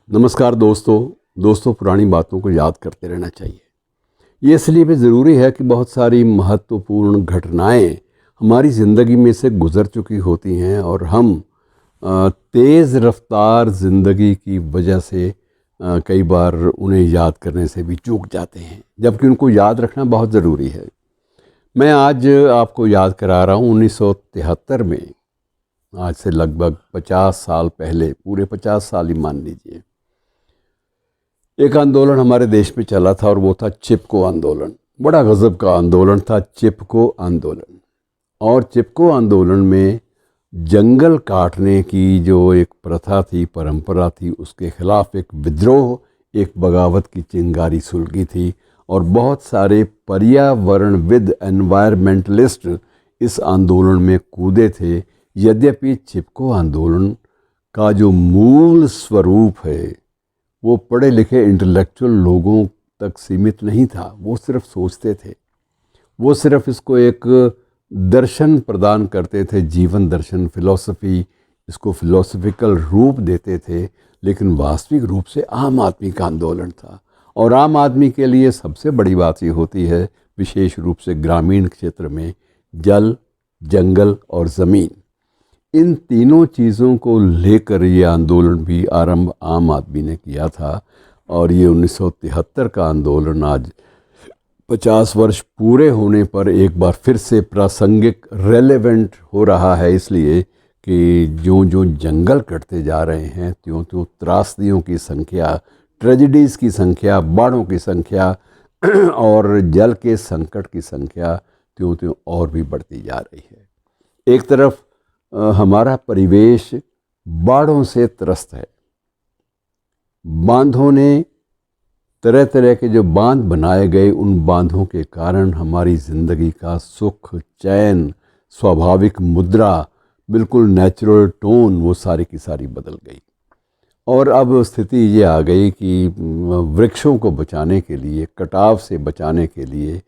नमस्कार दोस्तों पुरानी बातों को याद करते रहना चाहिए। ये इसलिए भी ज़रूरी है कि बहुत सारी महत्वपूर्ण घटनाएं हमारी ज़िंदगी में से गुज़र चुकी होती हैं और हम तेज़ रफ्तार ज़िंदगी की वजह से कई बार उन्हें याद करने से भी चूक जाते हैं, जबकि उनको याद रखना बहुत ज़रूरी है। मैं आज आपको याद करा रहा हूँ 1973 में, आज से लगभग 50 साल पहले, पूरे 50 साल ही मान लीजिए, एक आंदोलन हमारे देश में चला था और वो था चिपको आंदोलन। बड़ा गज़ब का आंदोलन था चिपको आंदोलन। और चिपको आंदोलन में जंगल काटने की जो एक प्रथा थी, परंपरा थी, उसके ख़िलाफ़ एक विद्रोह, एक बगावत की चिंगारी सुलगी थी और बहुत सारे पर्यावरणविद, एनवायरमेंटलिस्ट इस आंदोलन में कूदे थे। यद्यपि चिपको आंदोलन का जो मूल स्वरूप है वो पढ़े लिखे इंटेलेक्चुअल लोगों तक सीमित नहीं था। वो सिर्फ सोचते थे, वो सिर्फ इसको एक दर्शन प्रदान करते थे, जीवन दर्शन, फिलॉसफी, इसको फिलोसफिकल रूप देते थे। लेकिन वास्तविक रूप से आम आदमी का आंदोलन था। और आम आदमी के लिए सबसे बड़ी बात ये होती है, विशेष रूप से ग्रामीण क्षेत्र में, जल, जंगल और ज़मीन। इन तीनों चीज़ों को लेकर ये आंदोलन भी आरंभ आम आदमी ने किया था। और ये 1973 का आंदोलन आज 50 वर्ष पूरे होने पर एक बार फिर से प्रासंगिक, रेलेवेंट हो रहा है, इसलिए कि जो जो जंगल कटते जा रहे हैं त्यों त्यों त्रासदियों की संख्या, ट्रेजिडीज़ की संख्या, बाढ़ों की संख्या और जल के संकट की संख्या त्यों त्यों और भी बढ़ती जा रही है। एक तरफ हमारा परिवेश बाढ़ों से त्रस्त है। बांधों ने, तरह तरह के जो बांध बनाए गए, उन बांधों के कारण हमारी ज़िंदगी का सुख, चैन, स्वाभाविक मुद्रा, बिल्कुल नेचुरल टोन, वो सारी की सारी बदल गई। और अब स्थिति ये आ गई कि वृक्षों को बचाने के लिए, कटाव से बचाने के लिए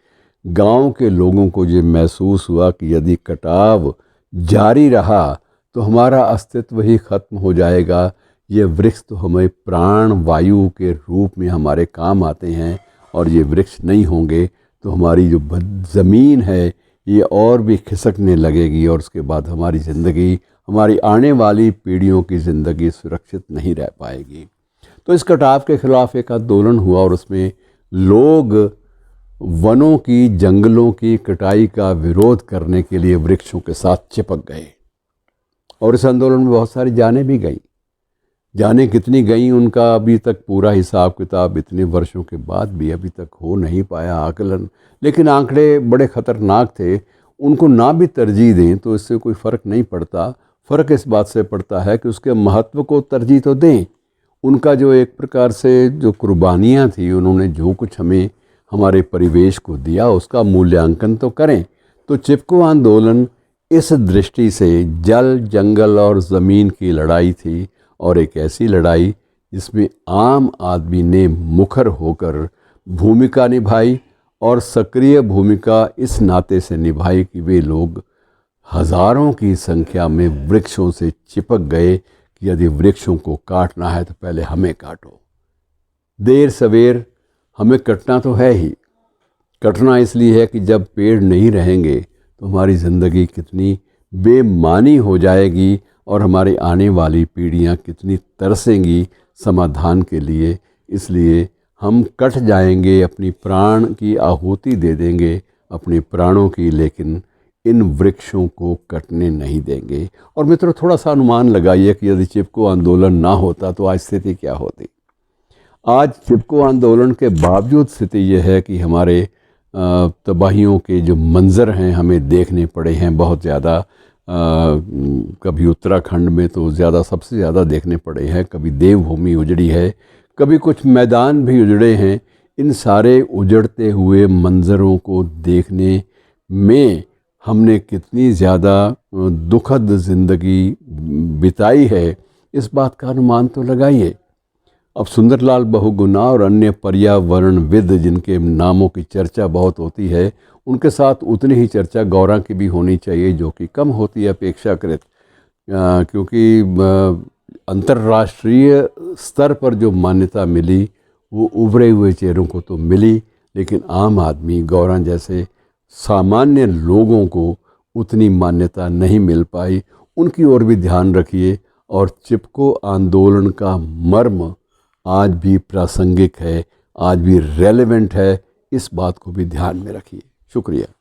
गांव के लोगों को ये महसूस हुआ कि यदि कटाव जारी रहा तो हमारा अस्तित्व ही खत्म हो जाएगा। ये वृक्ष तो हमें प्राण वायु के रूप में हमारे काम आते हैं, और ये वृक्ष नहीं होंगे तो हमारी जो ज़मीन है ये और भी खिसकने लगेगी, और उसके बाद हमारी ज़िंदगी, हमारी आने वाली पीढ़ियों की ज़िंदगी सुरक्षित नहीं रह पाएगी। तो इस कटाव के ख़िलाफ़ एक आंदोलन हुआ और उसमें लोग वनों की, जंगलों की कटाई का विरोध करने के लिए वृक्षों के साथ चिपक गए। और इस आंदोलन में बहुत सारी जानें भी गईं। जानें कितनी गईं उनका अभी तक पूरा हिसाब किताब इतने वर्षों के बाद भी अभी तक हो नहीं पाया आकलन। लेकिन आंकड़े बड़े ख़तरनाक थे। उनको ना भी तरजीह दें तो इससे कोई फ़र्क नहीं पड़ता। फ़र्क इस बात से पड़ता है कि उसके महत्व को तरजीह तो दें। उनका जो एक प्रकार से जो कुर्बानियाँ थी, उन्होंने जो कुछ हमें, हमारे परिवेश को दिया, उसका मूल्यांकन तो करें। तो चिपको आंदोलन इस दृष्टि से जल, जंगल और ज़मीन की लड़ाई थी, और एक ऐसी लड़ाई जिसमें आम आदमी ने मुखर होकर भूमिका निभाई, और सक्रिय भूमिका इस नाते से निभाई कि वे लोग हज़ारों की संख्या में वृक्षों से चिपक गए कि यदि वृक्षों को काटना है तो पहले हमें काटो। देर सवेर हमें कटना तो है ही। कटना इसलिए है कि जब पेड़ नहीं रहेंगे तो हमारी ज़िंदगी कितनी बेमानी हो जाएगी, और हमारी आने वाली पीढ़ियाँ कितनी तरसेंगी समाधान के लिए। इसलिए हम कट जाएंगे, अपनी प्राण की आहुति दे देंगे, अपने प्राणों की, लेकिन इन वृक्षों को कटने नहीं देंगे। और मित्रों, थोड़ा सा अनुमान लगाइए कि यदि चिपको आंदोलन ना होता तो आज स्थिति क्या होती। आज चिपको आंदोलन के बावजूद स्थिति यह है कि हमारे तबाहियों के जो मंज़र हैं हमें देखने पड़े हैं बहुत ज़्यादा। कभी उत्तराखंड में तो ज़्यादा, सबसे ज़्यादा देखने पड़े हैं। कभी देवभूमि उजड़ी है, कभी कुछ मैदान भी उजड़े हैं। इन सारे उजड़ते हुए मंज़रों को देखने में हमने कितनी ज़्यादा दुखद ज़िंदगी बिताई है, इस बात का अनुमान तो लगाइए। अब सुंदरलाल बहुगुणा और अन्य पर्यावरणविद जिनके नामों की चर्चा बहुत होती है, उनके साथ उतनी ही चर्चा गौरा की भी होनी चाहिए, जो कि कम होती है अपेक्षाकृत। क्योंकि अंतर्राष्ट्रीय स्तर पर जो मान्यता मिली वो उभरे हुए चेहरों को तो मिली, लेकिन आम आदमी गौरा जैसे सामान्य लोगों को उतनी मान्यता नहीं मिल पाई। उनकी ओर भी ध्यान रखिए। और चिपको आंदोलन का मर्म आज भी प्रासंगिक है, आज भी रेलेवेंट है, इस बात को भी ध्यान में रखिए। शुक्रिया।